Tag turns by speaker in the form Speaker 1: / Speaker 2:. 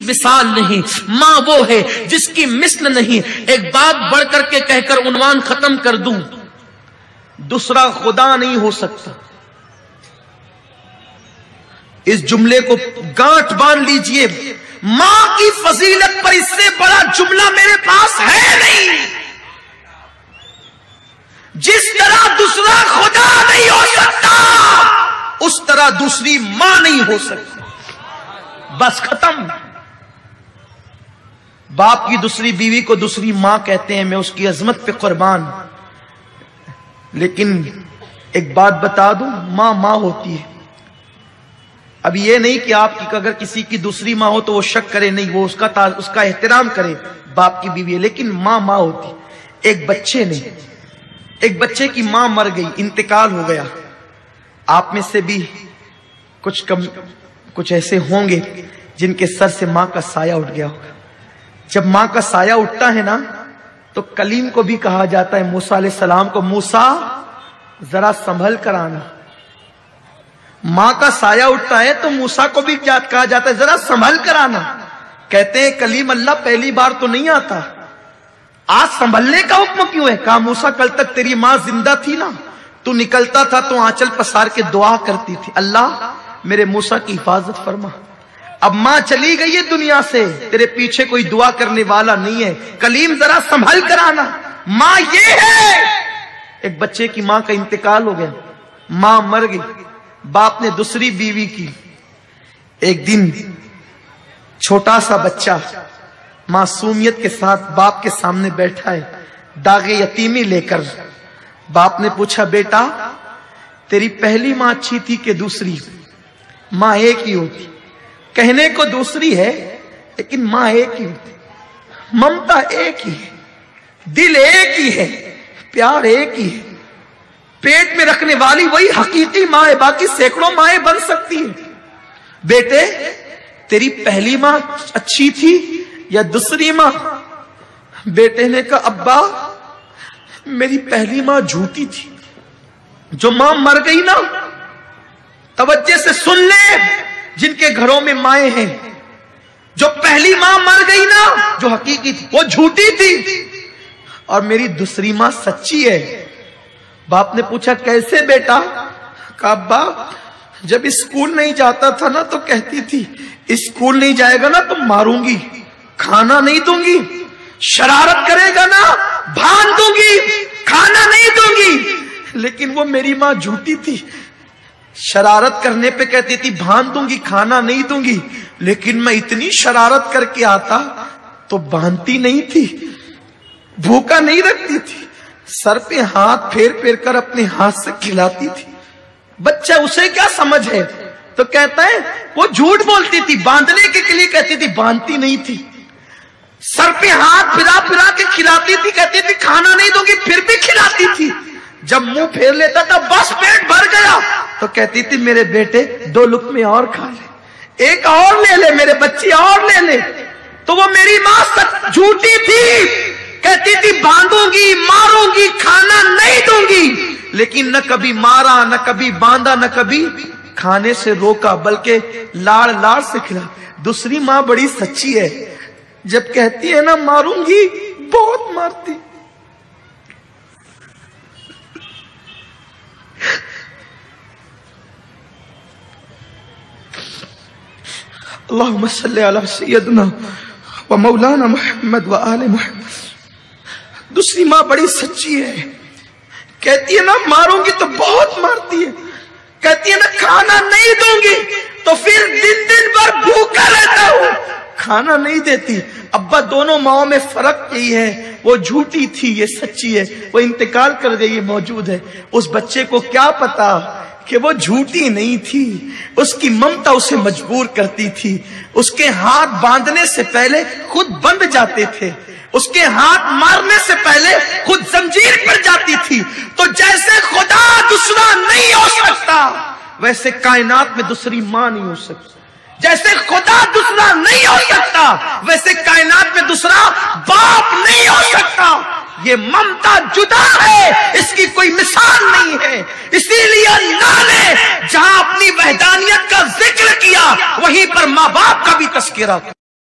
Speaker 1: مثال نہیں، ماں وہ ہے جس کی مثل نہیں۔ ایک بات بڑھ کر کے کہہ کر عنوان ختم کر دوں، دوسرا خدا نہیں ہو سکتا۔ اس جملے کو گانٹھ باندھ لیجئے، ماں کی فضیلت پر اس سے بڑا جملہ میرے پاس ہے نہیں۔ جس طرح دوسرا خدا نہیں ہو سکتا، اس طرح دوسری ماں نہیں ہو سکتی۔ بس ختم۔ باپ کی دوسری بیوی کو دوسری ماں کہتے ہیں، میں اس کی عظمت پہ قربان۔ لیکن ایک بات بتا دوں، ماں ماں ہوتی ہے۔ اب یہ نہیں کہ آپ کی اگر کسی کی دوسری ماں ہو تو وہ شک کرے، نہیں، وہ اس کا احترام کرے، باپ کی بیوی ہے، لیکن ماں ماں ہوتی۔ ایک بچے کی ماں مر گئی، انتقال ہو گیا۔ آپ میں سے بھی کچھ ایسے ہوں گے جن کے سر سے ماں کا سایہ اٹھ گیا ہوگا۔ جب ماں کا سایہ اٹھتا ہے نا تو کلیم کو بھی کہا جاتا ہے، موسیٰ علیہ السلام کو، موسیٰ ذرا سنبھل کر آنا۔ ماں کا سایہ اٹھتا ہے تو موسیٰ کو بھی کہا جاتا ہے، ذرا سنبھل کر آنا۔ کہتے ہیں کلیم اللہ پہلی بار تو نہیں آتا، آج سنبھلنے کا حکم کیوں ہے؟ کہا موسیٰ کل تک تیری ماں زندہ تھی نا، تو نکلتا تھا تو آنچل پسار کے دعا کرتی تھی، اللہ میرے موسیٰ کی حفاظت فرما۔ اب ماں چلی گئی ہے دنیا سے، تیرے پیچھے کوئی دعا کرنے والا نہیں ہے، کلیم ذرا سنبھل کر آنا۔ ماں یہ ہے۔ ایک بچے کی ماں کا انتقال ہو گیا، ماں مر گئی، باپ نے دوسری بیوی کی۔ ایک دن چھوٹا سا بچہ معصومیت کے ساتھ باپ کے سامنے بیٹھا ہے، داغ یتیمی لے کر۔ باپ نے پوچھا، بیٹا تیری پہلی ماں اچھی تھی کہ دوسری؟ ماں ایک ہی ہوتی، کہنے کو دوسری ہے لیکن ماں ایک ہی ہوتی، ممتا ایک ہی ہے، دل ایک ہی ہے، پیار ایک ہی ہے، پیٹ میں رکھنے والی وہی حقیقی ماں ہے، باقی سینکڑوں مائیں بن سکتی ہیں۔ بیٹے تیری پہلی ماں اچھی تھی یا دوسری ماں؟ بیٹے نے کہا، ابا میری پہلی ماں جھوٹی تھی۔ جو ماں مر گئی نا، توجہ سے سن لے جن کے گھروں میں مائیں ہیں، جو پہلی ماں مر گئی نا جو حقیقی تھی وہ جھوٹی تھی، اور میری دوسری ماں سچی ہے۔ باپ نے پوچھا کیسے بیٹا؟ کہا ابا جب اسکول نہیں جاتا تھا نا تو کہتی تھی اسکول نہیں جائے گا نا تو ماروں گی، کھانا نہیں دوں گی، شرارت کرے گا نا بھان دوں گی، کھانا نہیں دوں گی۔ لیکن وہ میری ماں جھوٹی تھی، شرارت کرنے پہ کہتی تھی بھان دوں گی، کھانا نہیں دوں گی، لیکن میں اتنی شرارت کر کے آتا تو باندھتی نہیں تھی، بھوکا نہیں رکھتی تھی، سر پہ ہاتھ پھیر پھیر کر اپنے ہاتھ سے کھلاتی تھی۔ بچہ اسے کیا سمجھ ہے؟ تو کہتا ہے وہ جھوٹ بولتی تھی، باندھنے کے لیے کہتی تھی، باندھتی نہیں تھی، سر پہ ہاتھ پھرا پھرا کے کھلاتی تھی، کہتی تھی کھانا نہیں دوں گی، پھر بھی کھلاتی تھی۔ جب منہ پھیر لیتا تھا بس پیٹ بھر گیا تو کہتی تھی میرے بیٹے 2 لقمے اور کھا لے، ایک اور لے لے، میرے بچی اور لے لے۔ تو وہ میری ماں جھوٹی تھی، کہتی تھی باندھوں گی، ماروں گی، کھانا نہیں دوں گی، لیکن نہ کبھی مارا، نہ کبھی باندھا، نہ کبھی کھانے سے روکا، بلکہ لاڑ لاڑ سے کھلا۔ دوسری ماں بڑی سچی ہے، جب کہتی ہے نا ماروں گی بہت مارتی۔ اللہم صلی علی سیدنا و مولانا محمد و آل محمد۔ دوسری ماں بڑی سچی ہے، کہتی ہے نا ماروں گی تو بہت مارتی ہے، کہتی ہے نا کھانا نہیں دوں گی تو پھر دن بھر بھوکا رہتا ہوں، کھانا نہیں دیتی۔ ابا دونوں ماؤں میں فرق یہی ہے، وہ جھوٹی تھی، یہ سچی ہے، وہ انتقال کر گئی، یہ موجود ہے۔ اس بچے کو کیا پتا کہ وہ جھوٹی نہیں تھی، اس کی ممتا اسے مجبور کرتی تھی۔ اس کے ہاتھ باندھنے سے پہلے خود بندھ جاتے تھے، اس کے ہاتھ مارنے سے پہلے خود زنجیر پر جاتی تھی۔ تو جیسے خدا دوسرا نہیں ہو سکتا، ویسے کائنات میں دوسری ماں نہیں ہو سکتی۔ جیسے خدا دوسرا نہیں ہو سکتا، ویسے کائنات میں دوسرا باپ نہیں ہو سکتا۔ یہ ممتا جدا ہے، اس کی کوئی مثال نہیں ہے۔ اسی لیے اللہ نے جہاں اپنی وحدانیت کا ذکر کیا، وہیں پر ماں باپ کا بھی تذکرہ کیا۔